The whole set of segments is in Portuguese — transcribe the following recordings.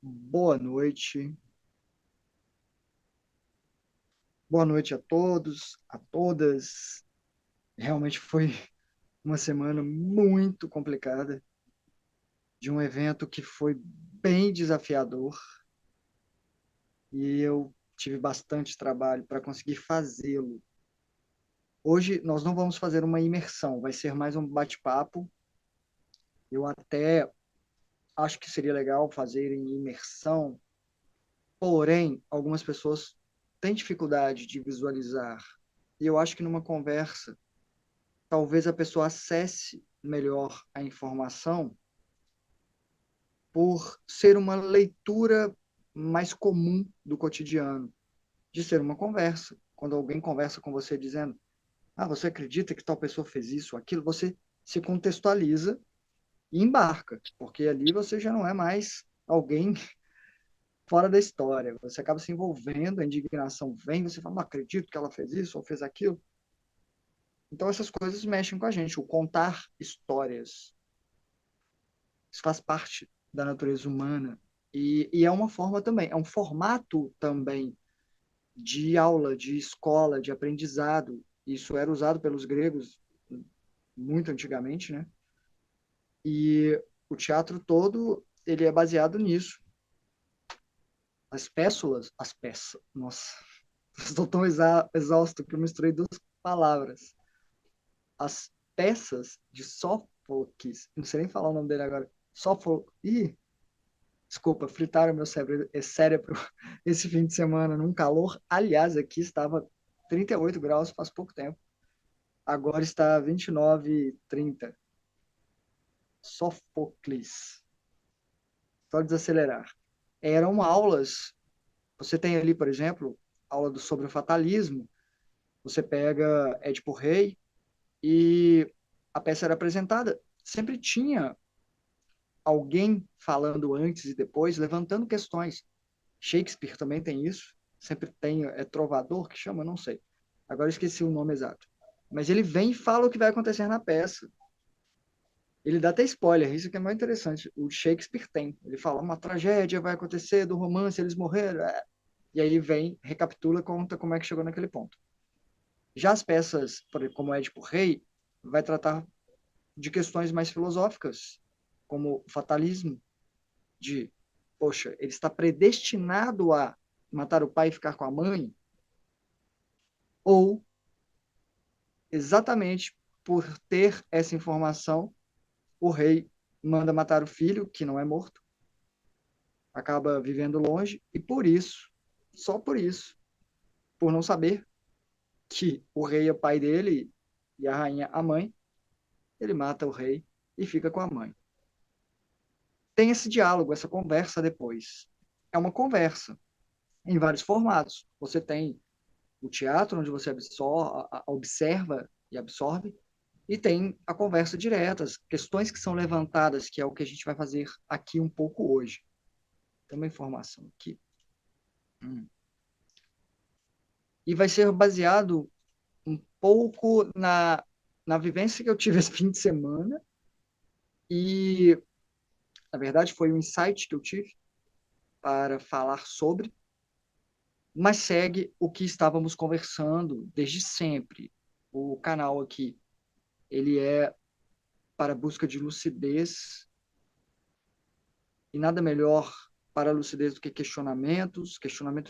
Boa noite. Boa noite a todos, a todas. Realmente foi uma semana muito complicada, de um evento que foi bem desafiador e eu tive bastante trabalho para conseguir fazê-lo. Hoje nós não vamos fazer uma imersão, vai ser mais um bate-papo. Eu até acho que seria legal fazer em imersão, porém, algumas pessoas têm dificuldade de visualizar. E eu acho que numa conversa talvez a pessoa acesse melhor a informação por ser uma leitura mais comum do cotidiano, de ser uma conversa. Quando alguém conversa com você dizendo, você acredita que tal pessoa fez isso, aquilo, você se contextualiza e embarca, porque ali você já não é mais alguém fora da história. Você acaba se envolvendo, a indignação vem, você fala, não acredito que ela fez isso ou fez aquilo. Então essas coisas mexem com a gente, o contar histórias. Isso faz parte da natureza humana. E é uma forma também, é um formato também de aula, de escola, de aprendizado. Isso era usado pelos gregos muito antigamente, né? E o teatro todo, ele é baseado nisso. As péçulas, as peças, nossa, estou tão exausto que eu misturei duas palavras. As peças de Sófocles, não sei nem falar o nome dele agora, Sófocles, desculpa, fritaram meu cérebro esse fim de semana num calor. Aliás, aqui estava 38 graus faz pouco tempo. Agora está 29, 30. Sófocles. Só desacelerar. Eram aulas. Você tem ali, por exemplo, aula sobre o fatalismo. Você pega Édipo Rei e a peça era apresentada. Sempre tinha alguém falando antes e depois, levantando questões. Shakespeare também tem isso. Sempre tem, é trovador que chama, não sei. Agora eu esqueci o nome exato. Mas ele vem e fala o que vai acontecer na peça. Ele dá até spoiler, isso que é mais interessante. O Shakespeare tem. Ele fala, uma tragédia vai acontecer do romance, eles morreram. E aí vem, recapitula, conta como é que chegou naquele ponto. Já as peças, como Édipo Rei, vai tratar de questões mais filosóficas, como o fatalismo, de, poxa, ele está predestinado a matar o pai e ficar com a mãe, ou exatamente por ter essa informação, o rei manda matar o filho, que não é morto, acaba vivendo longe, e por isso, só por isso, por não saber que o rei é o pai dele e a rainha a mãe, ele mata o rei e fica com a mãe. Tem esse diálogo, essa conversa depois. É uma conversa em vários formatos. Você tem o teatro, onde você observa e absorve, e tem a conversa direta, as questões que são levantadas, que é o que a gente vai fazer aqui um pouco hoje. Tem uma informação aqui. E vai ser baseado um pouco na vivência que eu tive esse fim de semana, e, na verdade, foi um insight que eu tive para falar sobre, mas segue o que estávamos conversando desde sempre. O canal aqui, ele é para busca de lucidez, e nada melhor para a lucidez do que questionamentos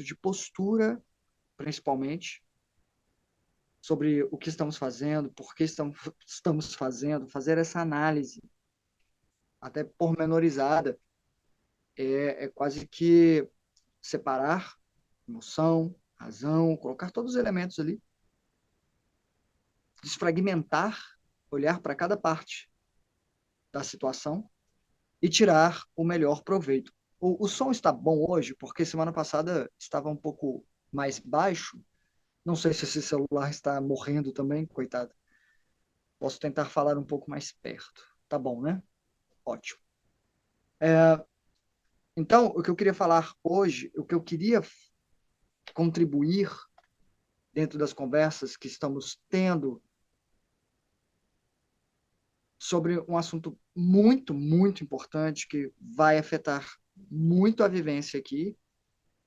de postura, principalmente, sobre o que estamos fazendo, por que estamos fazendo, fazer essa análise, até pormenorizada, é quase que separar emoção, razão, colocar todos os elementos ali, desfragmentar, olhar para cada parte da situação e tirar o melhor proveito. O som está bom hoje, porque semana passada estava um pouco mais baixo. Não sei se esse celular está morrendo também, coitado. Posso tentar falar um pouco mais perto. Tá bom, né? Ótimo. Então, o que eu queria falar hoje, o que eu queria contribuir dentro das conversas que estamos tendo sobre um assunto muito, muito importante que vai afetar muito a vivência aqui,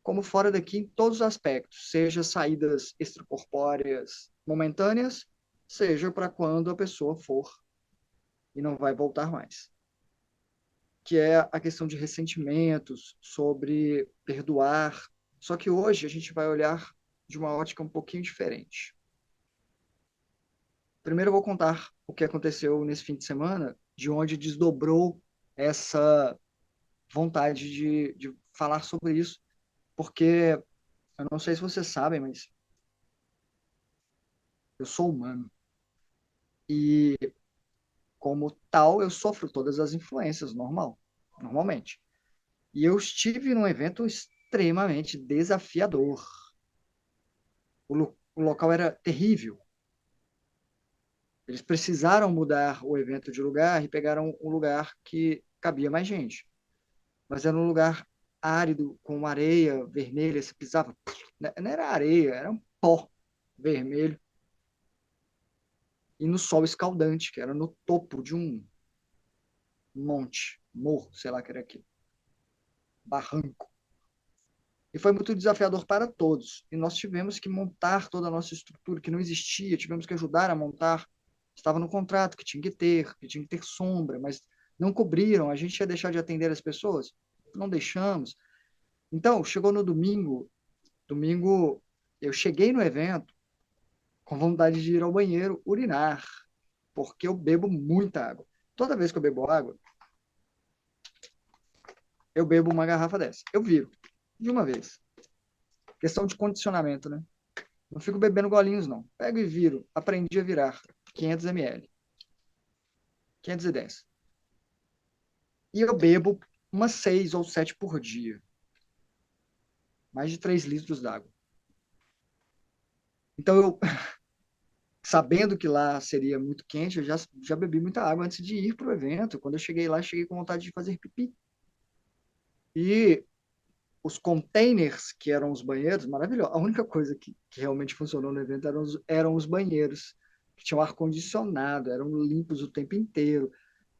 como fora daqui em todos os aspectos, seja saídas extracorpóreas momentâneas, seja para quando a pessoa for e não vai voltar mais. Que é a questão de ressentimentos, sobre perdoar. Só que hoje a gente vai olhar de uma ótica um pouquinho diferente. Primeiro eu vou contar o que aconteceu nesse fim de semana, de onde desdobrou essa vontade de falar sobre isso, porque eu não sei se vocês sabem, mas eu sou humano e, como tal, eu sofro todas as influências, normalmente. E eu estive num evento extremamente desafiador. O local era terrível. Eles precisaram mudar o evento de lugar e pegaram um lugar que cabia mais gente. Mas era um lugar árido, com areia vermelha, você pisava, não era areia, era um pó vermelho, e no sol escaldante, que era no topo de um monte, morro, sei lá que era aquilo, barranco. E foi muito desafiador para todos. E nós tivemos que montar toda a nossa estrutura, que não existia, tivemos que ajudar a montar. Estava no contrato que tinha que ter sombra, mas não cobriram. A gente ia deixar de atender as pessoas? Não deixamos. Então, chegou no domingo eu cheguei no evento com vontade de ir ao banheiro urinar, porque eu bebo muita água. Toda vez que eu bebo água, eu bebo uma garrafa dessa. Eu viro, de uma vez. Questão de condicionamento, né? Não fico bebendo golinhos, não. Pego e viro. Aprendi a virar. 500 ml. 510. E eu bebo umas 6 ou 7 por dia. Mais de 3 litros d'água. Então, eu, sabendo que lá seria muito quente, eu já bebi muita água antes de ir para o evento. Quando eu cheguei lá, cheguei com vontade de fazer pipi. E os containers, que eram os banheiros, maravilhoso. A única coisa que realmente funcionou no evento eram os banheiros, que tinham ar-condicionado, eram limpos o tempo inteiro.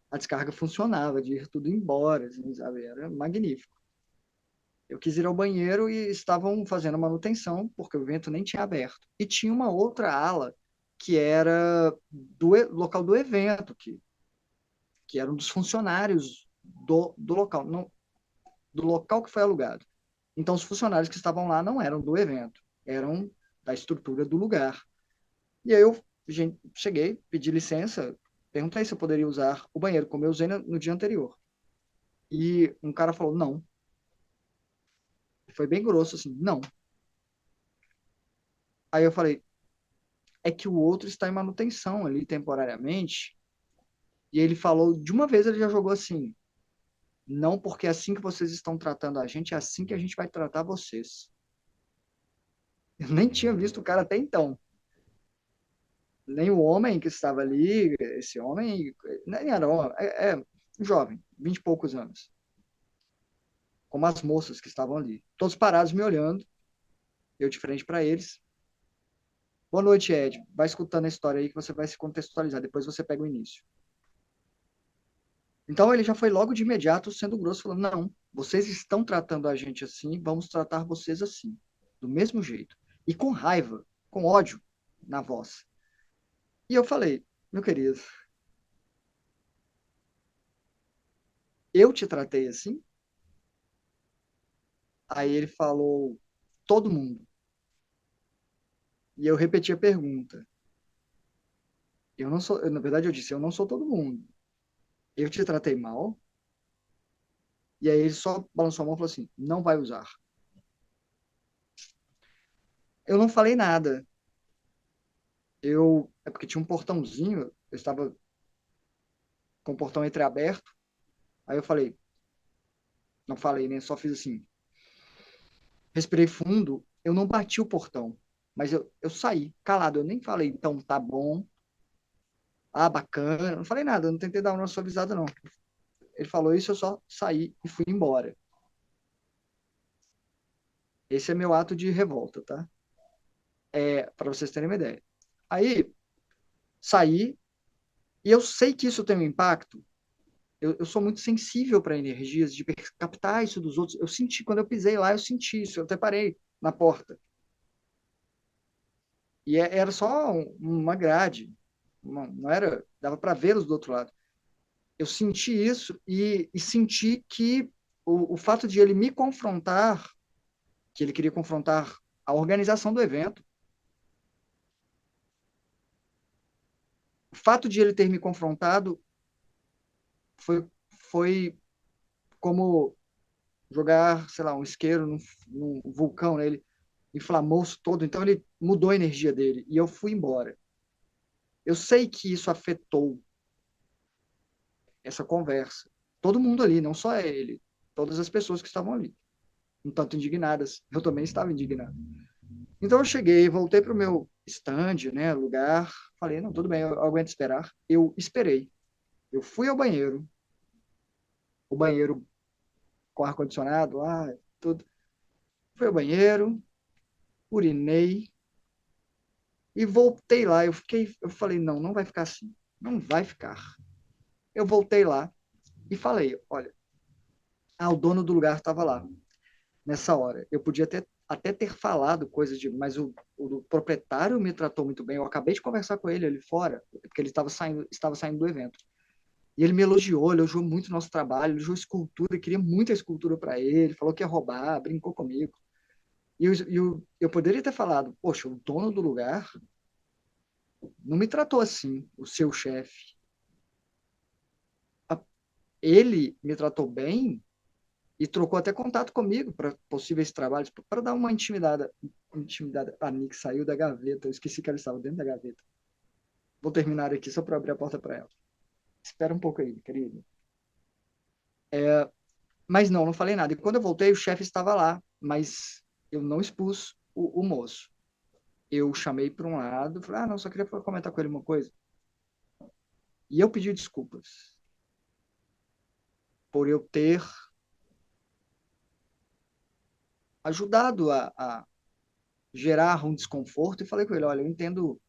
A descarga funcionava, de ir tudo embora, assim, sabe? Era magnífico. Eu quis ir ao banheiro e estavam fazendo manutenção, porque o evento nem tinha aberto. E tinha uma outra ala que era do local do evento, que era um dos funcionários do local, não, do local que foi alugado. Então, os funcionários que estavam lá não eram do evento, eram da estrutura do lugar. E aí eu cheguei, pedi licença, perguntei se eu poderia usar o banheiro, como eu usei no dia anterior. E um cara falou, não. Foi bem grosso, assim, não. Aí eu falei, é que o outro está em manutenção ali temporariamente. E ele falou, de uma vez ele já jogou assim, não porque é assim que vocês estão tratando a gente, é assim que a gente vai tratar vocês. Eu nem tinha visto o cara até então. Nem o homem que estava ali, esse homem, nem era homem, um jovem, 20 e poucos anos. Como as moças que estavam ali. Todos parados me olhando, eu de frente para eles. Boa noite, Ed. Vai escutando a história aí que você vai se contextualizar. Depois você pega o início. Então ele já foi logo de imediato sendo grosso, falando: não, vocês estão tratando a gente assim, vamos tratar vocês assim, do mesmo jeito. E com raiva, com ódio na voz. E eu falei: meu querido, eu te tratei assim? Aí ele falou: todo mundo. E eu repeti a pergunta. Eu não sou, na verdade eu disse: eu não sou todo mundo. Eu te tratei mal? E aí ele só balançou a mão e falou assim: não vai usar. Eu não falei nada. É porque tinha um portãozinho, eu estava com o portão entreaberto. Aí eu falei, não falei, né? Só fiz assim. Respirei fundo, eu não bati o portão, mas eu saí calado. Eu nem falei, então tá bom, ah, bacana. Não falei nada, eu não tentei dar uma suavizada, não. Ele falou isso, eu só saí e fui embora. Esse é meu ato de revolta, tá? É, para vocês terem uma ideia. Aí, saí, e eu sei que isso tem um impacto, eu sou muito sensível para energias, de captar isso dos outros. Eu senti, quando eu pisei lá, eu senti isso. Eu até parei na porta. E era só uma grade. Não era, dava para vê-los do outro lado. Eu senti isso e senti que o fato de ele me confrontar, que ele queria confrontar a organização do evento, o fato de ele ter me confrontado foi como jogar, sei lá, um isqueiro num vulcão, né? Ele inflamou-se todo, então ele mudou a energia dele e eu fui embora. Eu sei que isso afetou essa conversa. Todo mundo ali, não só ele, todas as pessoas que estavam ali, um tanto indignadas. Eu também estava indignado. Então eu cheguei, voltei para o meu stand, né, lugar, falei, não, tudo bem, eu aguento esperar. Eu esperei. Eu fui ao banheiro, o banheiro com ar-condicionado lá, tudo. Fui ao banheiro, urinei, e voltei lá. Eu falei, não, não vai ficar assim. Não vai ficar. Eu voltei lá e falei, olha, o dono do lugar estava lá nessa hora. Eu podia até ter falado coisas de, mas o proprietário me tratou muito bem. Eu acabei de conversar com ele ali fora, porque ele estava saindo do evento. E ele me elogiou muito o nosso trabalho, elogiou escultura, queria muita escultura para ele, falou que ia roubar, brincou comigo. Eu poderia ter falado, poxa, o dono do lugar não me tratou assim, o seu chefe. Ele me tratou bem e trocou até contato comigo para possíveis trabalhos, para dar uma intimidade. Intimidade. A Nick saiu da gaveta, eu esqueci que ela estava dentro da gaveta. Vou terminar aqui só para abrir a porta para ela. Espera um pouco aí, querido. Mas não, não falei nada. E quando eu voltei, o chefe estava lá, mas eu não expus o moço. Eu chamei para um lado, falei, não, só queria comentar com ele uma coisa. E eu pedi desculpas por eu ter ajudado a gerar um desconforto e falei com ele, olha, eu entendo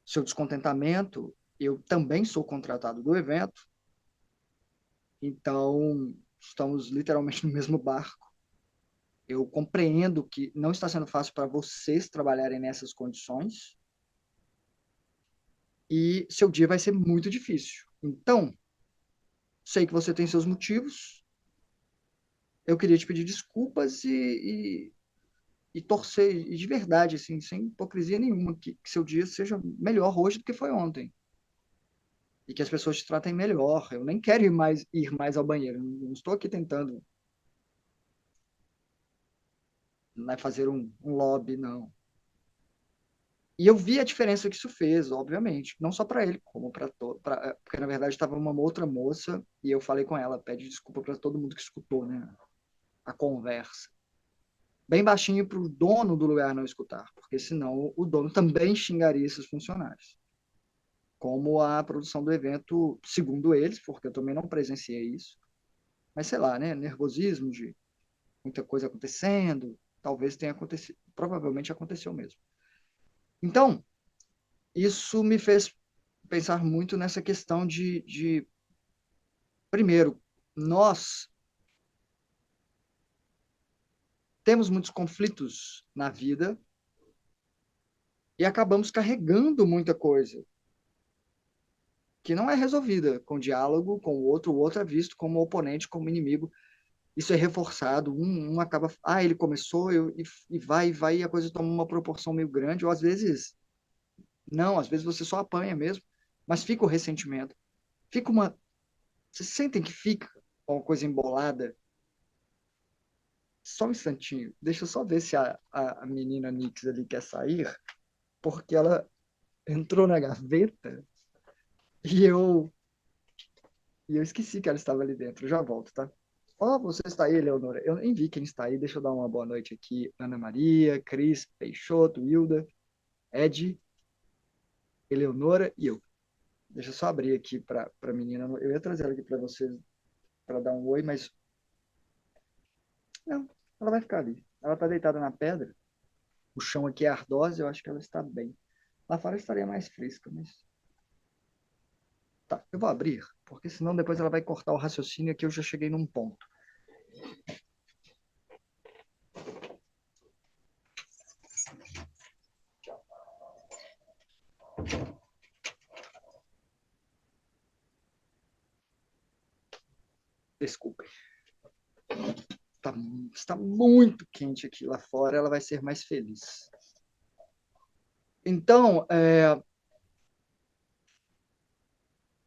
seu descontentamento, eu também sou contratado do evento, então estamos literalmente no mesmo barco. Eu compreendo que não está sendo fácil para vocês trabalharem nessas condições e seu dia vai ser muito difícil. Então, sei que você tem seus motivos, eu queria te pedir desculpas e torcer, e de verdade, assim, sem hipocrisia nenhuma, que seu dia seja melhor hoje do que foi ontem. E que as pessoas te tratem melhor. Eu nem quero ir mais ao banheiro. Não estou aqui tentando, né, fazer um lobby, não. E eu vi a diferença que isso fez, obviamente. Não só para ele, como para todo. Porque, na verdade, estava uma outra moça e eu falei com ela, pede desculpa para todo mundo que escutou, né, a conversa. Bem baixinho para o dono do lugar não escutar, porque senão o dono também xingaria esses funcionários. Como a produção do evento, segundo eles, porque eu também não presenciei isso, mas sei lá, né, nervosismo de muita coisa acontecendo, talvez tenha acontecido, provavelmente aconteceu mesmo. Então, isso me fez pensar muito nessa questão primeiro, nós temos muitos conflitos na vida e acabamos carregando muita coisa que não é resolvida com diálogo com o outro é visto como oponente, como inimigo. Isso é reforçado, um acaba, ele começou e vai, e a coisa toma uma proporção meio grande, ou às vezes, não, às vezes você só apanha mesmo, mas fica o ressentimento. Fica uma. Vocês sentem que fica uma coisa embolada? Só um instantinho. Deixa eu só ver se a menina Nix ali quer sair, porque ela entrou na gaveta e eu esqueci que ela estava ali dentro. Eu já volto, tá? Você está aí, Leonora. Eu nem vi quem está aí. Deixa eu dar uma boa noite aqui. Ana Maria, Cris, Peixoto, Hilda, Ed, Eleonora e eu. Deixa eu só abrir aqui para a menina. Eu ia trazer ela aqui para vocês para dar um oi, mas não, ela vai ficar ali. Ela está deitada na pedra. O chão aqui é ardósia, eu acho que ela está bem. Lá fora estaria mais fresca, mas Tá, eu vou abrir, porque senão depois ela vai cortar o raciocínio aqui, eu já cheguei num ponto. Desculpe. Tá, está muito quente aqui lá fora, ela vai ser mais feliz. Então,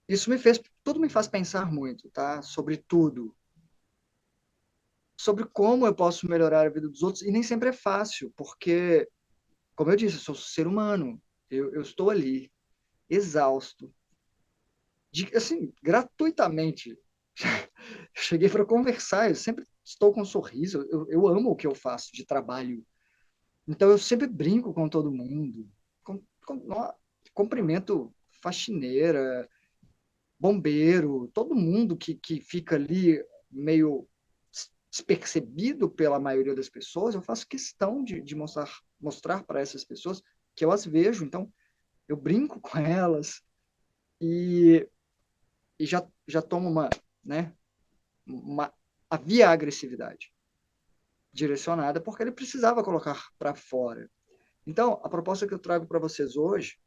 isso tudo me faz pensar muito, tá? Sobre tudo. Sobre como eu posso melhorar a vida dos outros, e nem sempre é fácil, porque, como eu disse, eu sou ser humano, eu estou ali, exausto, assim, gratuitamente. Cheguei para conversar, eu sempre estou com um sorriso, eu amo o que eu faço de trabalho. Então eu sempre brinco com todo mundo, cumprimento faxineira, bombeiro, todo mundo que fica ali meio despercebido pela maioria das pessoas, eu faço questão de mostrar para essas pessoas que eu as vejo. Então eu brinco com elas e, e já tomo né, uma, havia agressividade direcionada porque ele precisava colocar para fora. Então, a proposta que eu trago para vocês hoje,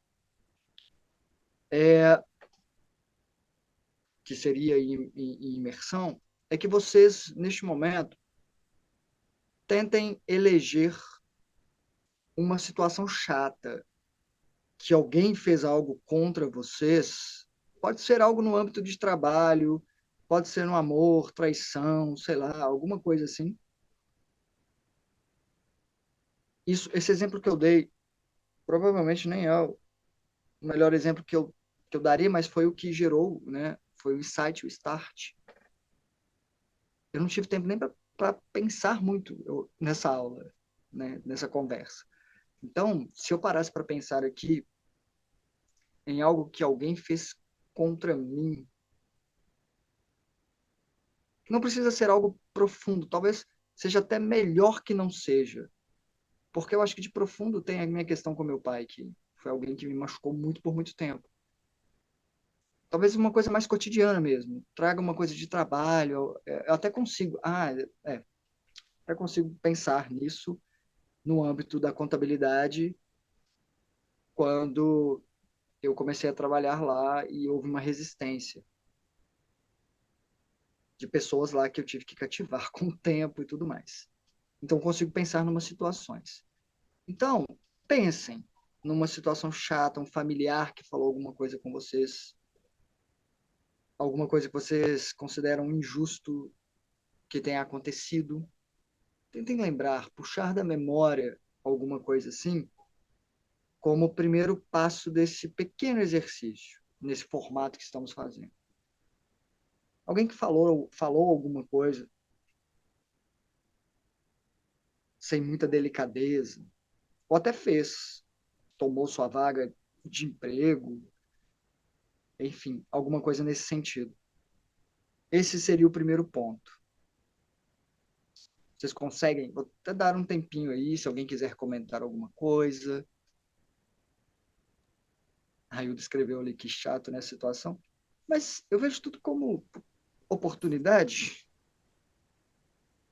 que seria em imersão, é que vocês, neste momento, tentem eleger uma situação chata, que alguém fez algo contra vocês, pode ser algo no âmbito de trabalho, pode ser no amor, traição, sei lá, alguma coisa assim. Esse exemplo que eu dei, provavelmente nem é o melhor exemplo que eu daria, mas foi o que gerou, né? Foi o insight, o start. Eu não tive tempo nem para pensar muito nessa aula, né? Nessa conversa. Então, se eu parasse para pensar aqui em algo que alguém fez contra mim, não precisa ser algo profundo, talvez seja até melhor que não seja, porque eu acho que de profundo tem a minha questão com meu pai, que foi alguém que me machucou muito por muito tempo. Talvez uma coisa mais cotidiana mesmo, traga uma coisa de trabalho, eu até consigo, até consigo pensar nisso no âmbito da contabilidade, quando eu comecei a trabalhar lá e houve uma resistência de pessoas lá que eu tive que cativar com o tempo e tudo mais. Então, consigo pensar em umas situações. Então, pensem numa situação chata, um familiar que falou alguma coisa com vocês, alguma coisa que vocês consideram injusto que tenha acontecido. Tentem lembrar, puxar da memória alguma coisa assim, como o primeiro passo desse pequeno exercício, nesse formato que estamos fazendo. Alguém que falou alguma coisa sem muita delicadeza, ou até fez, tomou sua vaga de emprego, enfim, alguma coisa nesse sentido. Esse seria o primeiro ponto. Vocês conseguem, vou até dar um tempinho aí, se alguém quiser comentar alguma coisa. A Hilda escreveu ali que chato nessa situação. Mas eu vejo tudo como oportunidade.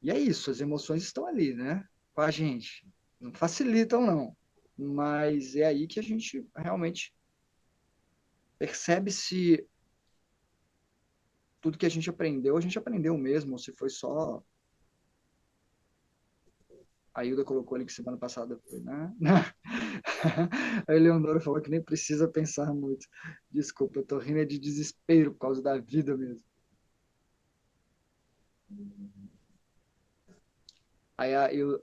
E é isso, as emoções estão ali, né? Com a gente. Não facilitam, não. Mas é aí que a gente realmente percebe se tudo que a gente aprendeu mesmo, ou se foi só. A Hilda colocou ali que semana passada foi, né? A Eleonora falou que nem precisa pensar muito. Desculpa, eu tô rindo de desespero por causa da vida mesmo.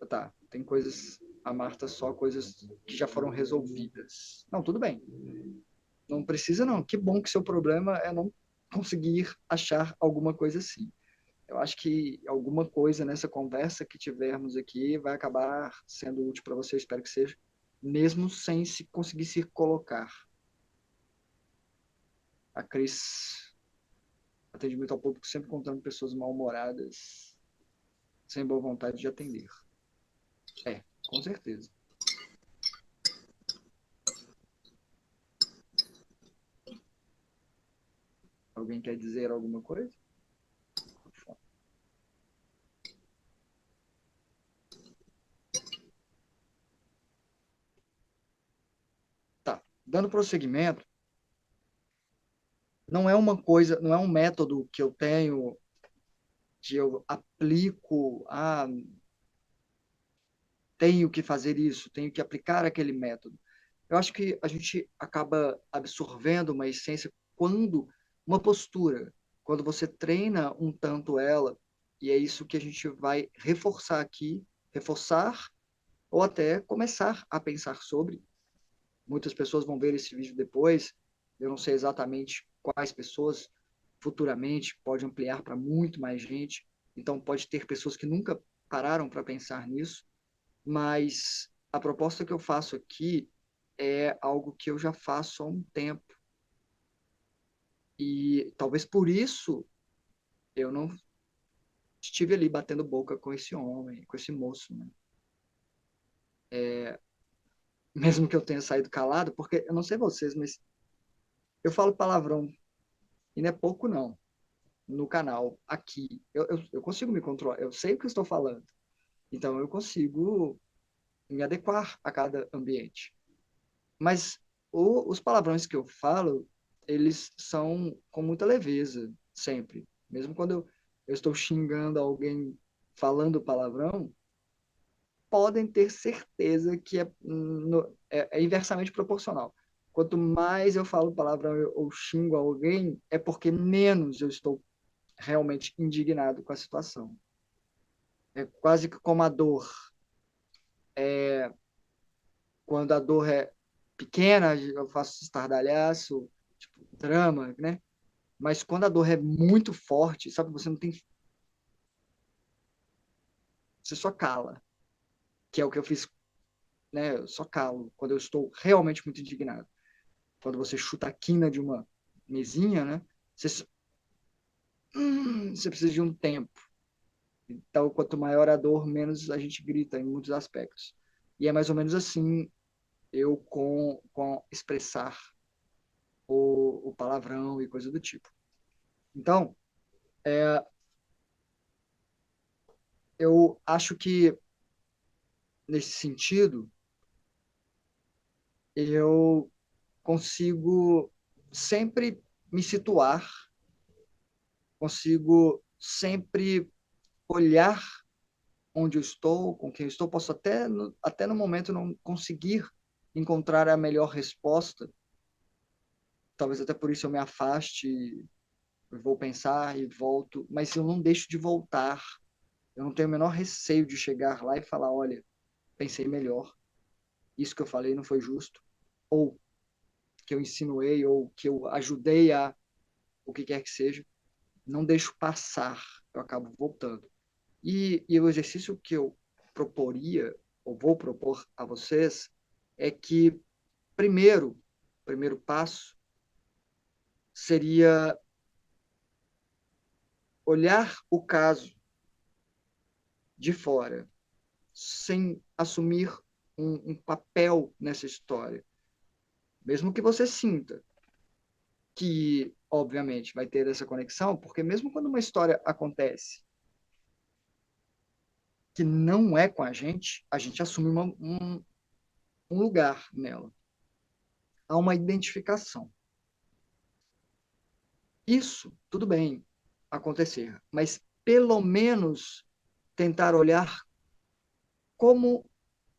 Tá, tem coisas, a Marta só coisas que já foram resolvidas. Não, tudo bem. Não precisa não. Que bom que seu problema é não conseguir achar alguma coisa assim. Eu acho que alguma coisa nessa conversa que tivermos aqui vai acabar sendo útil para você, eu espero que seja, mesmo sem se conseguir se colocar. A Cris, atendimento ao público, sempre contando pessoas mal-humoradas, sem boa vontade de atender. Com certeza. Alguém quer dizer alguma coisa? Tá. Dando prosseguimento, não é uma coisa, não é um método que eu tenho, que eu aplico, tenho que fazer isso, tenho que aplicar aquele método. Eu acho que a gente acaba absorvendo uma essência quando uma postura, quando você treina um tanto ela, e é isso que a gente vai reforçar aqui, reforçar ou até começar a pensar sobre. Muitas pessoas vão ver esse vídeo depois, eu não sei exatamente quais pessoas, futuramente pode ampliar para muito mais gente, então pode ter pessoas que nunca pararam para pensar nisso, mas a proposta que eu faço aqui é algo que eu já faço há um tempo. E talvez por isso eu não estive ali batendo boca com esse homem, com esse moço, né? Mesmo que eu tenha saído calado, porque eu não sei vocês, mas eu falo palavrão, e não é pouco não, no canal, aqui. Eu consigo me controlar, eu sei o que eu estou falando. Então eu consigo me adequar a cada ambiente. Mas os palavrões que eu falo, eles são com muita leveza, sempre. Mesmo quando eu estou xingando alguém falando palavrão, podem ter certeza que é inversamente proporcional. Quanto mais eu falo palavrão ou xingo alguém, é porque menos eu estou realmente indignado com a situação. É quase que como a dor. Quando a dor é pequena, eu faço estardalhaço, tipo, drama, né? Mas quando a dor é muito forte, sabe, você não tem. Você só cala, que é o que eu fiz, né? Eu só calo quando eu estou realmente muito indignado. Quando você chuta a quina de uma mesinha, né? Você precisa de um tempo. Então, quanto maior a dor, menos a gente grita em muitos aspectos. E é mais ou menos assim eu com expressar o palavrão e coisa do tipo. Então, eu acho que, nesse sentido, eu consigo sempre me situar, consigo sempre olhar onde eu estou, com quem eu estou. Posso até no momento não conseguir encontrar a melhor resposta, talvez até por isso eu me afaste, eu vou pensar e volto, mas eu não deixo de voltar. Eu não tenho o menor receio de chegar lá e falar: olha, pensei melhor, isso que eu falei não foi justo, ou que eu insinuei, ou que eu ajudei a o que quer que seja, não deixo passar, eu acabo voltando. E o exercício que eu proporia, ou vou propor a vocês, é que, primeiro passo, seria olhar o caso de fora, sem assumir um papel nessa história. Mesmo que você sinta que, obviamente, vai ter essa conexão, porque mesmo quando uma história acontece que não é com a gente assume um lugar nela. Há uma identificação. Isso, tudo bem acontecer, mas pelo menos tentar olhar como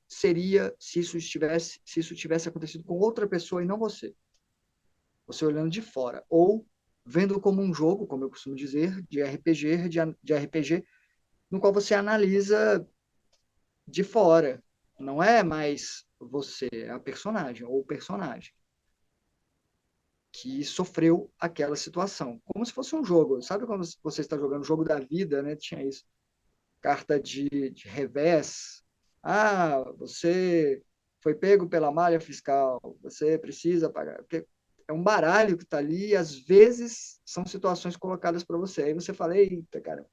seria se isso tivesse acontecido com outra pessoa e não você. Você olhando de fora ou vendo como um jogo, como eu costumo dizer, de RPG, de RPG, no qual você analisa de fora. Não é mais você, é a personagem ou o personagem que sofreu aquela situação. Como se fosse um jogo. Sabe quando você está jogando o jogo da vida, né? Tinha isso. Carta de revés. Ah, você foi pego pela malha fiscal. Você precisa pagar. Porque é um baralho que está ali e às vezes são situações colocadas para você. Aí você fala, eita, cara,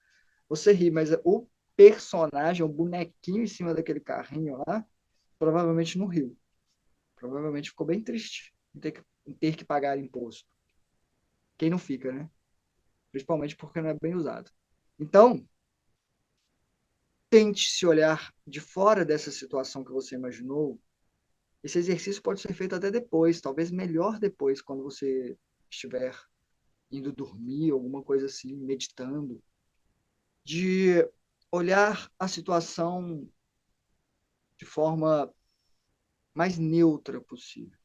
você ri, mas o personagem, o bonequinho em cima daquele carrinho lá, provavelmente não riu. Provavelmente ficou bem triste em ter que pagar imposto. quem não fica, né? Principalmente porque não é bem usado. Então, tente se olhar de fora dessa situação que você imaginou. Esse exercício pode ser feito até depois, talvez melhor depois, quando você estiver indo dormir, alguma coisa assim, meditando, de olhar a situação de forma mais neutra possível.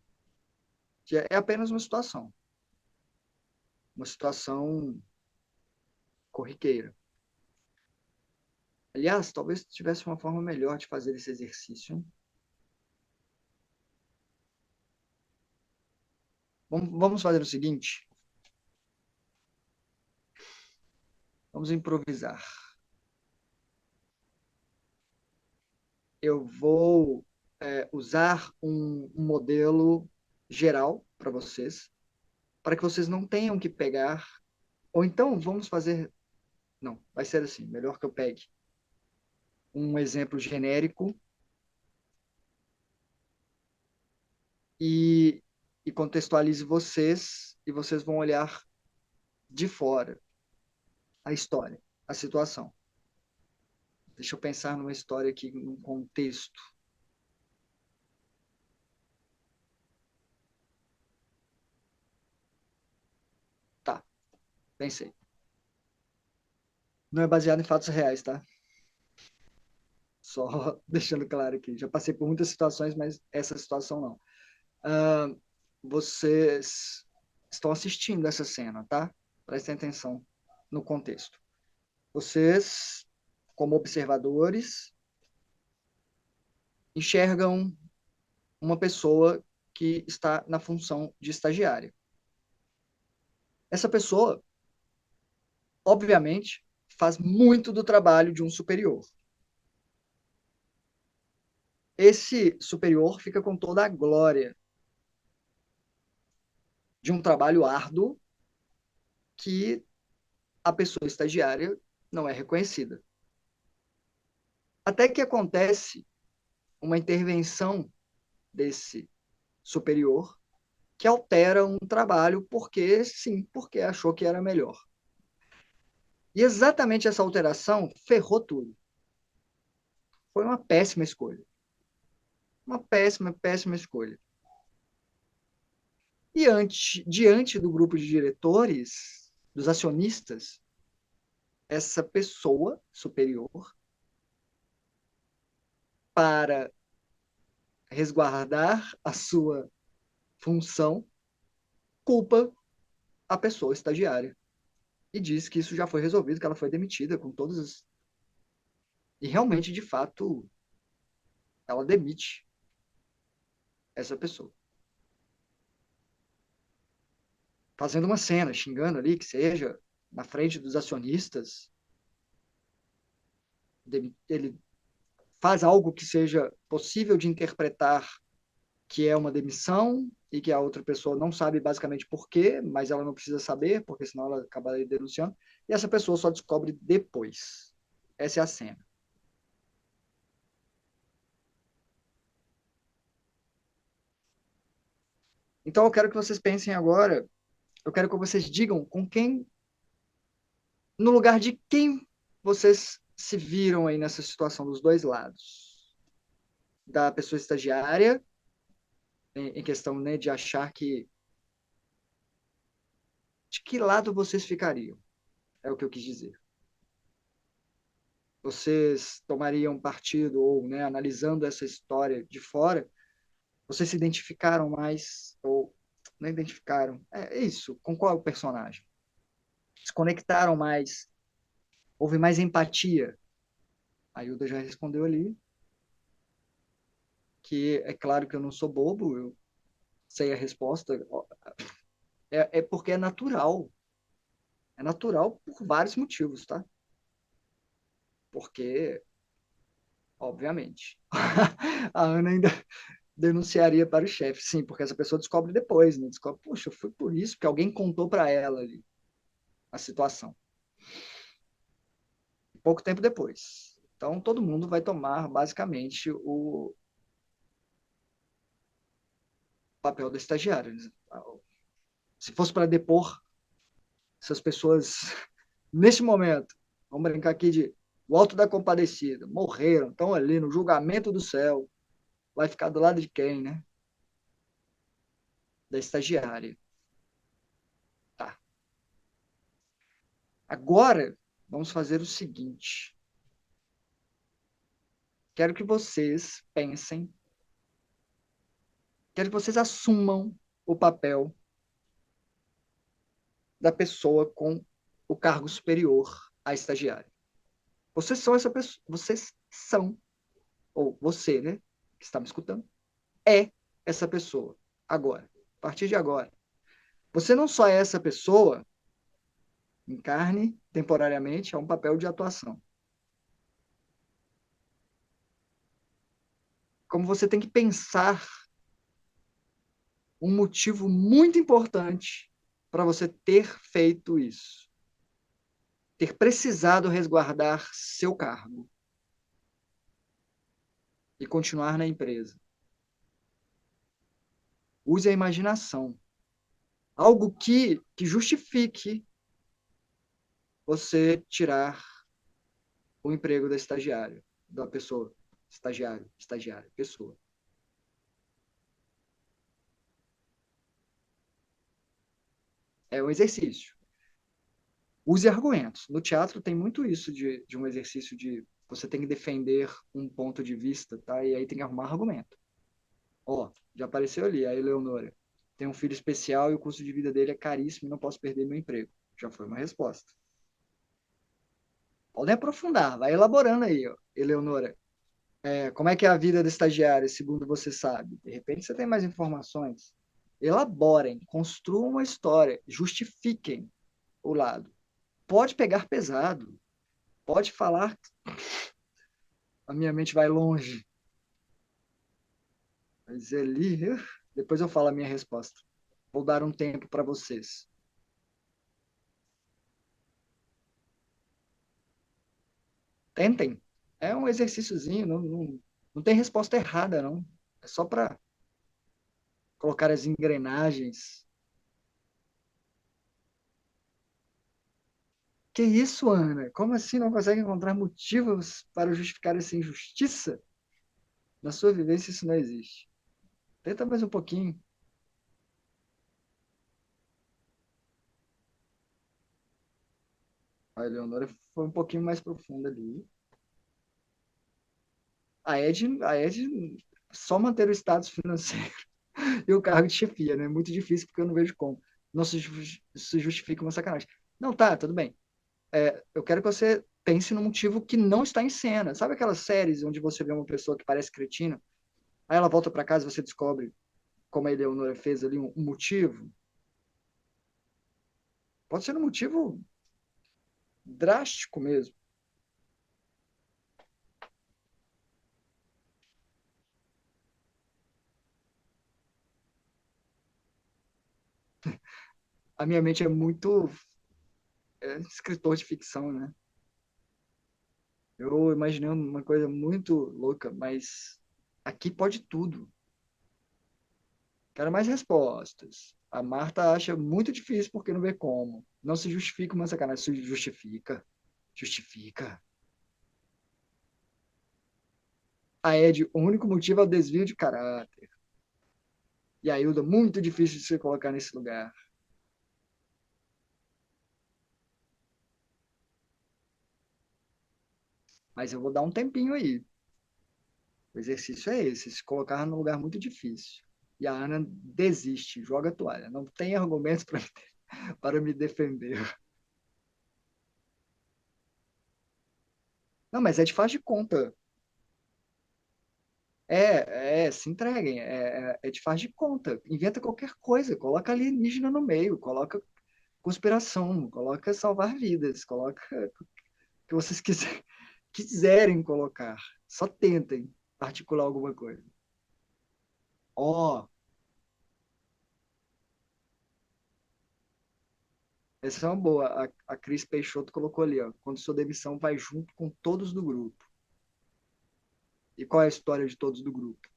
Que é apenas uma situação corriqueira. Aliás, talvez tivesse uma forma melhor de fazer esse exercício. Vamos fazer o seguinte: vamos improvisar. Eu vou usar um modelo geral para vocês, para que vocês não tenham que pegar. Ou então vamos fazer. Não, vai ser assim: melhor que eu pegue um exemplo genérico e, e contextualize vocês, e vocês vão olhar de fora a história, a situação. Deixa eu pensar numa história aqui, num contexto. Tá, pensei. Não é baseado em fatos reais, tá? Só deixando claro aqui. Já passei por muitas situações, mas essa situação não. Ah, vocês estão assistindo essa cena, tá? Prestem atenção no contexto. Vocês, como observadores, enxergam uma pessoa que está na função de estagiária. Essa pessoa, obviamente, faz muito do trabalho de um superior. Esse superior fica com toda a glória de um trabalho árduo que a pessoa estagiária não é reconhecida. Até que acontece uma intervenção desse superior que altera um trabalho porque sim, porque achou que era melhor. E exatamente essa alteração ferrou tudo. Foi uma péssima escolha. Uma péssima, péssima escolha. E diante do grupo de diretores, dos acionistas, essa pessoa superior, para resguardar a sua função, culpa a pessoa estagiária. E diz que isso já foi resolvido, que ela foi demitida com todas as. E realmente, de fato, ela demite essa pessoa. Fazendo uma cena, xingando ali, que seja, na frente dos acionistas, ele faz algo que seja possível de interpretar que é uma demissão e que a outra pessoa não sabe basicamente por quê, mas ela não precisa saber, porque senão ela acabaria denunciando, e essa pessoa só descobre depois. Essa é a cena. Então eu quero que vocês pensem agora, eu quero que vocês digam com quem, no lugar de quem vocês se viram aí nessa situação dos dois lados. Da pessoa estagiária, em questão, né, de achar que de que lado vocês ficariam, é o que eu quis dizer. Vocês tomariam partido ou, né, analisando essa história de fora, vocês se identificaram mais ou não identificaram? É isso, com qual personagem? Se conectaram mais, houve mais empatia. A Hilda já respondeu ali que é claro que eu não sou bobo, eu sei a resposta. É porque é natural. É natural por vários motivos, tá? Porque, obviamente, a Ana ainda denunciaria para o chefe, sim, porque essa pessoa descobre depois, né? Descobre, poxa, foi por isso que alguém contou para ela ali a situação. Pouco tempo depois. Então, todo mundo vai tomar, basicamente, o papel do estagiário. Se fosse para depor essas pessoas, neste momento, vamos brincar aqui de o Alto da Compadecida, morreram, estão ali no julgamento do céu, vai ficar do lado de quem, né? Da estagiária. Tá. Agora, vamos fazer o seguinte. Quero que vocês pensem, quero que vocês assumam o papel da pessoa com o cargo superior à estagiária. Vocês são essa pessoa, vocês são, ou você, né, que está me escutando, é essa pessoa. Agora, a partir de agora. Você não só é essa pessoa, encarne temporariamente, é um papel de atuação. Como você tem que pensar um motivo muito importante para você ter feito isso, ter precisado resguardar seu cargo e continuar na empresa. Use a imaginação. Algo que justifique você tirar o emprego da estagiária, da pessoa. Estagiário, estagiária, pessoa. É um exercício. Use argumentos. No teatro tem muito isso de um exercício de você tem que defender um ponto de vista, tá? E aí tem que arrumar argumento. Ó, já apareceu ali, a Eleonora. Tem um filho especial e o custo de vida dele é caríssimo e não posso perder meu emprego. Já foi uma resposta. Podem aprofundar, vai elaborando aí, ó, Eleonora. Como é que é a vida do estagiário, segundo você sabe? De repente você tem mais informações. Elaborem, construam uma história, justifiquem o lado. Pode pegar pesado, pode falar, a minha mente vai longe. Mas ali, depois eu falo a minha resposta. Vou dar um tempo para vocês. Tentem. É um exercíciozinho, não tem resposta errada, não. É só para colocar as engrenagens. Que isso, Ana? Como assim não consegue encontrar motivos para justificar essa injustiça? Na sua vivência isso não existe. Tenta mais um pouquinho. A Eleonora foi um pouquinho mais profunda ali. A Ed só manter o status financeiro e o cargo de chefia, né? Muito difícil porque eu não vejo como. Não se justifica uma sacanagem. Não, tá, tudo bem. Eu quero que você pense num motivo que não está em cena. Sabe aquelas séries onde você vê uma pessoa que parece cretina, aí ela volta para casa e você descobre, como a Eleonora fez ali, um motivo? Pode ser um motivo drástico mesmo. A minha mente é muito escritor de ficção, né? Eu imaginei uma coisa muito louca, mas aqui pode tudo. Quero mais respostas. A Marta acha muito difícil porque não vê como. Não se justifica uma sacanagem. Se justifica. Justifica. A Ed, o único motivo é o desvio de caráter. E a Hilda, muito difícil de se colocar nesse lugar. Mas eu vou dar um tempinho aí. O exercício é esse, se colocar num lugar muito difícil. E a Ana desiste, joga a toalha. Não tem argumentos para me defender. Não, mas é de faz de conta. Se entreguem. É de faz de conta. Inventa qualquer coisa. Coloca alienígena no meio. Coloca conspiração. Coloca salvar vidas. Coloca o que vocês quiserem colocar. Só tentem articular alguma coisa. Ó, oh, essa é uma boa. A Cris Peixoto colocou ali, ó. Quando sua demissão vai junto com todos do grupo. E qual é a história de todos do grupo?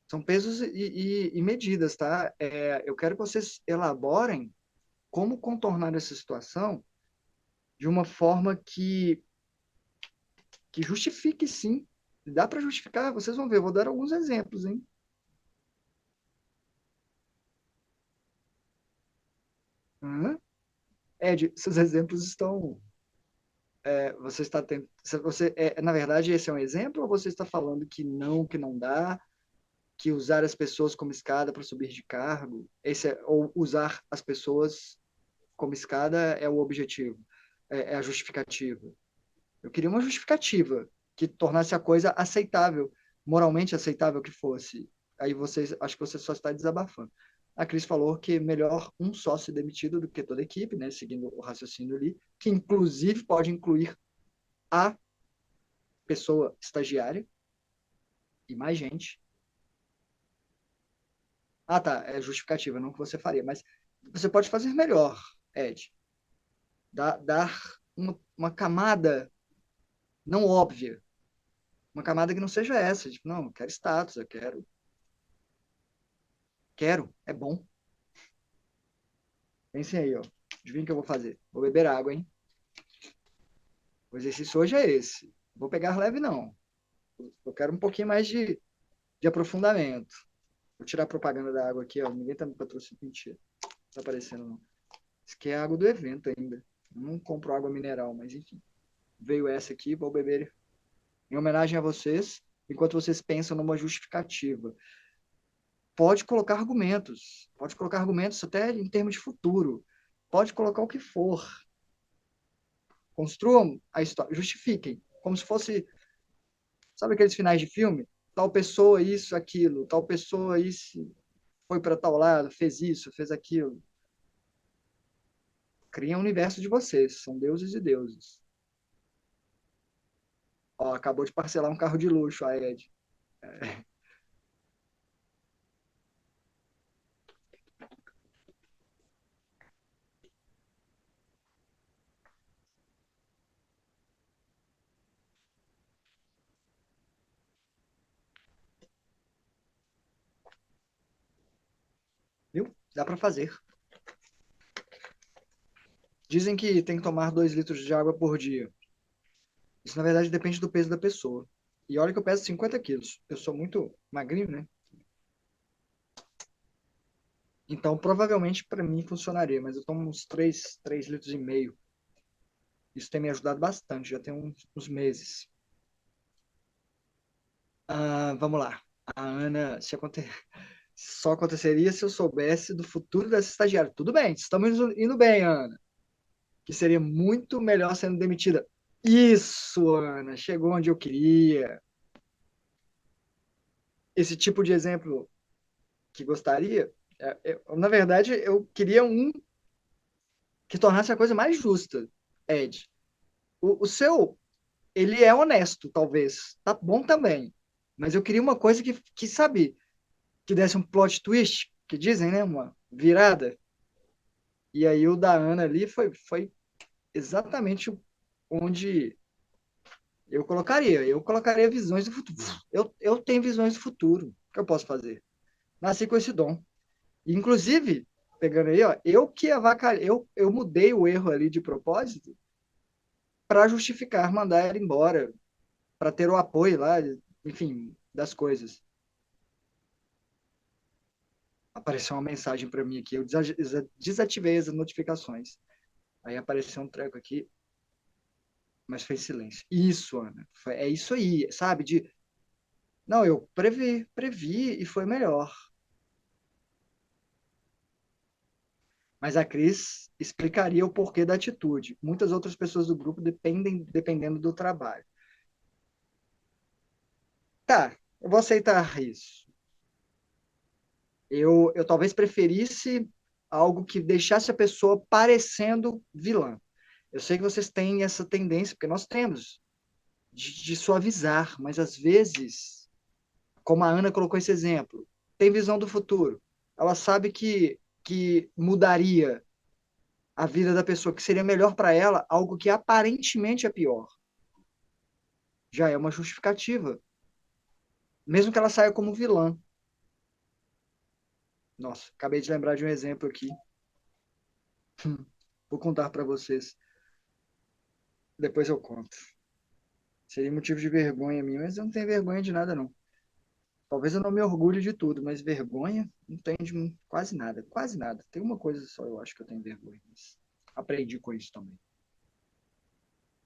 São pesos e medidas, tá? Eu quero que vocês elaborem como contornar essa situação de uma forma que justifique, sim. Dá para justificar, vocês vão ver. Eu vou dar alguns exemplos, hein? Uhum. Ed, seus exemplos estão. Você está tendo. Na verdade, esse é um exemplo ou você está falando que não dá, que usar as pessoas como escada para subir de cargo, ou usar as pessoas como escada é o objetivo, é a justificativa? Eu queria uma justificativa que tornasse a coisa aceitável, moralmente aceitável que fosse. Aí acho que você só está desabafando. A Cris falou que é melhor um sócio demitido do que toda a equipe, né? Seguindo o raciocínio ali, que inclusive pode incluir a pessoa estagiária e mais gente. Ah, tá, é justificativa, não que você faria, mas você pode fazer melhor, Ed. Dar uma camada não óbvia, uma camada que não seja essa, tipo, não, eu quero status, quero, é bom. Pensem aí, ó. Adivinha o que eu vou fazer? Vou beber água, hein? O exercício hoje é esse. Vou pegar leve, não. Eu quero um pouquinho mais de aprofundamento. Vou tirar a propaganda da água aqui, ó. Ninguém tá me patrocinando. Mentira. Não tá aparecendo, não. Isso aqui é água do evento ainda. Eu não compro água mineral, mas enfim. Veio essa aqui, vou beber em homenagem a vocês, enquanto vocês pensam numa justificativa. Pode colocar argumentos até em termos de futuro. Pode colocar o que for. Construam a história, justifiquem, como se fosse, sabe aqueles finais de filme? Tal pessoa isso, aquilo, tal pessoa isso, foi para tal lado, fez isso, fez aquilo. Criem o universo de vocês, são deuses e deuses. Ó, acabou de parcelar um carro de luxo, a Ed. Viu? Dá para fazer. Dizem que tem que tomar 2 litros de água por dia. Isso, na verdade, depende do peso da pessoa. E olha que eu peso 50 quilos. Eu sou muito magrinho, né? Então, provavelmente, para mim funcionaria. Mas eu tomo uns 3 litros e meio. Isso tem me ajudado bastante, já tem uns meses. Vamos lá. A Ana, só aconteceria se eu soubesse do futuro dessa estagiária. Tudo bem, estamos indo bem, Ana. Que seria muito melhor sendo demitida. Isso, Ana, chegou onde eu queria. Esse tipo de exemplo que gostaria, na verdade, eu queria um que tornasse a coisa mais justa, Ed. O seu, ele é honesto, talvez. Tá bom também. Mas eu queria uma coisa sabe, que desse um plot twist, que dizem, né? Uma virada. E aí o da Ana ali foi exatamente onde eu colocaria. Eu colocaria visões do futuro. Eu tenho visões do futuro. O que eu posso fazer? Nasci com esse dom. Inclusive, pegando aí, ó, eu mudei o erro ali de propósito para justificar mandar ela embora, para ter o apoio lá, enfim, das coisas. Apareceu uma mensagem para mim aqui, eu desativei as notificações. Aí apareceu um treco aqui, mas fez silêncio. Isso, Ana, é isso aí, sabe? Não, eu previ e foi melhor. Mas a Cris explicaria o porquê da atitude. Muitas outras pessoas do grupo dependendo do trabalho. Tá, eu vou aceitar isso. Eu talvez preferisse algo que deixasse a pessoa parecendo vilã. Eu sei que vocês têm essa tendência, porque nós temos, de suavizar, mas às vezes, como a Ana colocou esse exemplo, tem visão do futuro. Ela sabe que mudaria a vida da pessoa, que seria melhor para ela, algo que aparentemente é pior. Já é uma justificativa, mesmo que ela saia como vilã. Nossa, acabei de lembrar de um exemplo aqui. Vou contar para vocês. Depois eu conto. Seria motivo de vergonha minha, mas eu não tenho vergonha de nada, não. Talvez eu não me orgulhe de tudo, mas vergonha não tenho de quase nada. Quase nada. Tem uma coisa só, eu acho que eu tenho vergonha. Mas aprendi com isso também.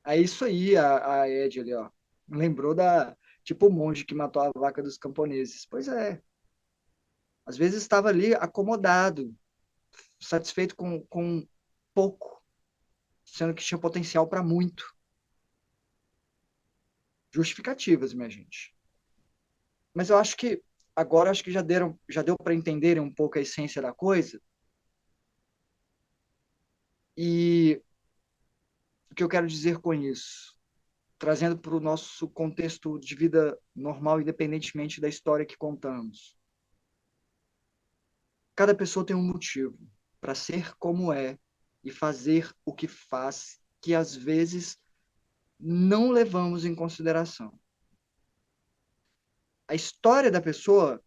É isso aí, a Ed ali, ó. Lembrou da. Tipo o monge que matou a vaca dos camponeses. Pois é. Às vezes estava ali acomodado, satisfeito com pouco, sendo que tinha potencial para muito. Justificativas, minha gente. Mas eu acho que agora acho que já deu para entenderem um pouco a essência da coisa. E o que eu quero dizer com isso? Trazendo para o nosso contexto de vida normal, independentemente da história que contamos. Cada pessoa tem um motivo para ser como é e fazer o que faz, que às vezes não levamos em consideração. A história da pessoa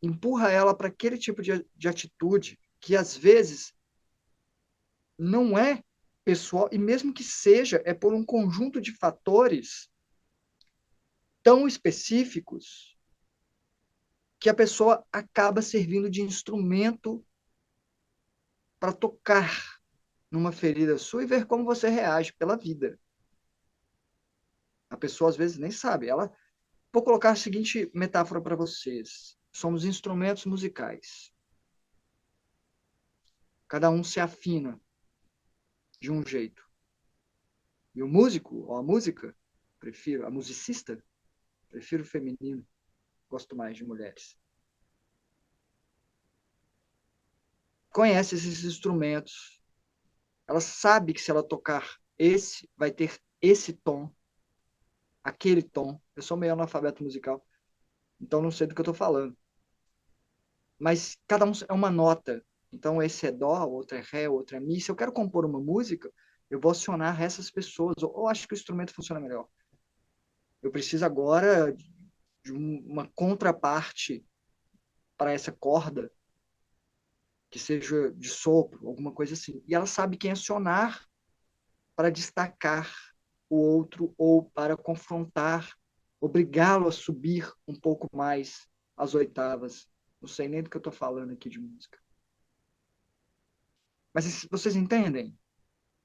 empurra ela para aquele tipo de atitude que às vezes não é pessoal, e mesmo que seja, é por um conjunto de fatores tão específicos que a pessoa acaba servindo de instrumento para tocar numa ferida sua e ver como você reage pela vida. A pessoa às vezes nem sabe. Ela, vou colocar a seguinte metáfora para vocês: somos instrumentos musicais. Cada um se afina de um jeito. E o músico, ou a música, prefiro, a musicista, prefiro feminino, gosto mais de mulheres. Conhece esses instrumentos. Ela sabe que se ela tocar esse, vai ter esse tom, aquele tom. Eu sou meio analfabeto musical, então não sei do que eu estou falando. Mas cada um é uma nota. Então esse é dó, outro é ré, outro é mi. Se eu quero compor uma música, eu vou acionar essas pessoas. Ou acho que o instrumento funciona melhor. Eu preciso agora de uma contraparte para essa corda que seja de sopro, alguma coisa assim. E ela sabe quem acionar para destacar o outro ou para confrontar, obrigá-lo a subir um pouco mais as oitavas. Não sei nem do que eu estou falando aqui de música. Mas vocês entendem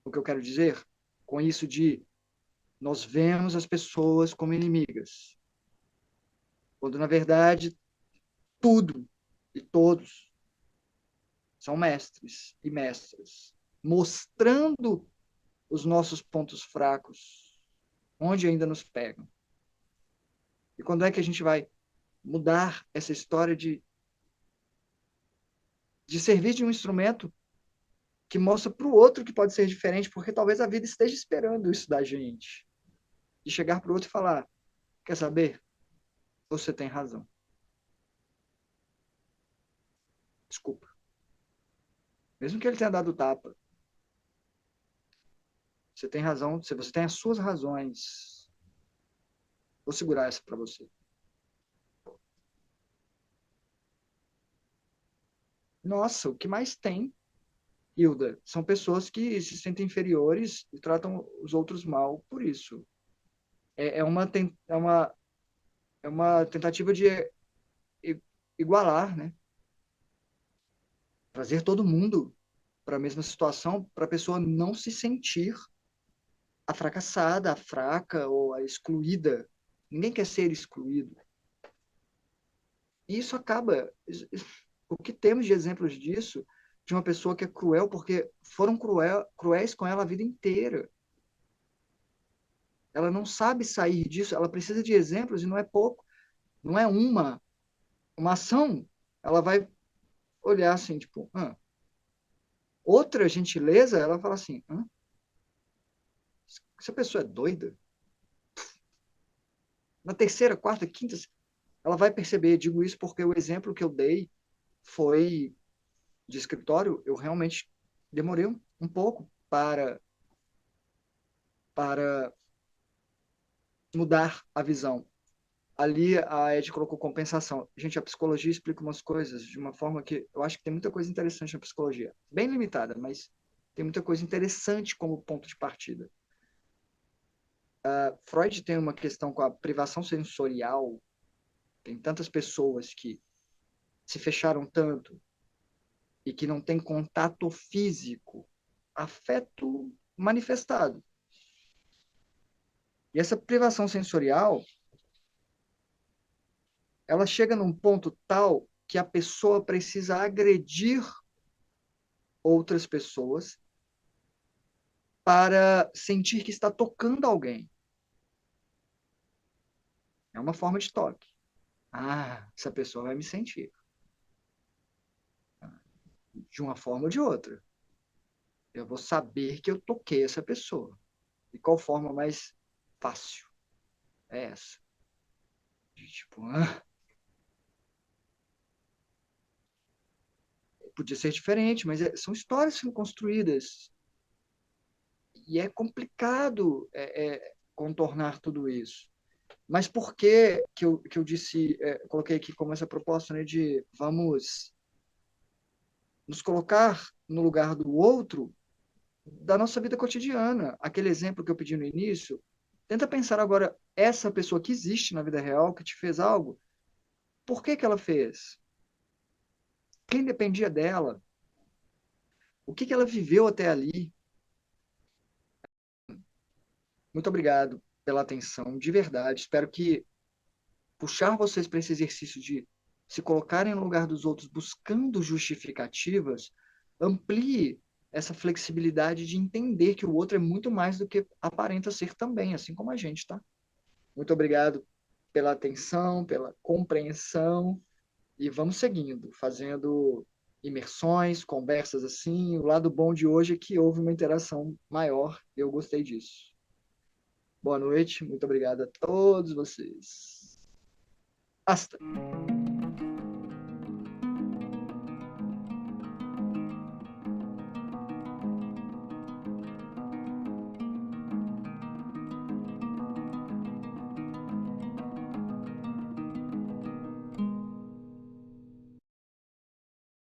o que eu quero dizer com isso de nós vemos as pessoas como inimigas, quando na verdade tudo e todos são mestres e mestras, mostrando os nossos pontos fracos, onde ainda nos pegam. E quando é que a gente vai mudar essa história de servir de um instrumento que mostra para o outro que pode ser diferente, porque talvez a vida esteja esperando isso da gente. De chegar para o outro e falar: quer saber? Você tem razão. Desculpa. Mesmo que ele tenha dado tapa, você tem razão, você tem as suas razões. Vou segurar essa para você. Nossa, o que mais tem, Hilda, são pessoas que se sentem inferiores e tratam os outros mal por isso. É, é uma tentativa de igualar, né? Trazer todo mundo para a mesma situação, para a pessoa não se sentir a fracassada, a fraca ou a excluída. Ninguém quer ser excluído. E isso acaba. O que temos de exemplos disso, de uma pessoa que é cruel, porque foram cruéis com ela a vida inteira. Ela não sabe sair disso, ela precisa de exemplos e não é pouco. Não é uma ação. Ela vai olhar assim, tipo, outra gentileza, ela fala assim, essa pessoa é doida? Na terceira, quarta, quinta, ela vai perceber. Digo isso porque o exemplo que eu dei foi de escritório. Eu realmente demorei um pouco para mudar a visão. ali a Ed colocou compensação. Gente, a psicologia explica umas coisas de uma forma que eu acho que tem muita coisa interessante na psicologia. Bem limitada, mas tem muita coisa interessante como ponto de partida. Freud tem uma questão com a privação sensorial. Tem tantas pessoas que se fecharam tanto e que não têm contato físico, afeto manifestado. E essa privação sensorial, ela chega num ponto tal que a pessoa precisa agredir outras pessoas para sentir que está tocando alguém. É uma forma de toque. Ah, essa pessoa vai me sentir. De uma forma ou de outra. Eu vou saber que eu toquei essa pessoa. E qual forma mais fácil? É essa. De, tipo, podia ser diferente, mas são histórias sendo construídas. E é complicado contornar tudo isso. Mas por que eu disse, coloquei aqui como essa proposta, né, de vamos nos colocar no lugar do outro da nossa vida cotidiana? Aquele exemplo que eu pedi no início, tenta pensar agora, essa pessoa que existe na vida real, que te fez algo, por que ela fez? Quem dependia dela? O que ela viveu até ali? Muito obrigado pela atenção, de verdade. Espero que puxar vocês para esse exercício de se colocarem no lugar dos outros buscando justificativas, amplie essa flexibilidade de entender que o outro é muito mais do que aparenta ser também, assim como a gente, tá? Muito obrigado pela atenção, pela compreensão e vamos seguindo, fazendo imersões, conversas assim. O lado bom de hoje é que houve uma interação maior e eu gostei disso. Boa noite, muito obrigado a todos vocês. Hasta.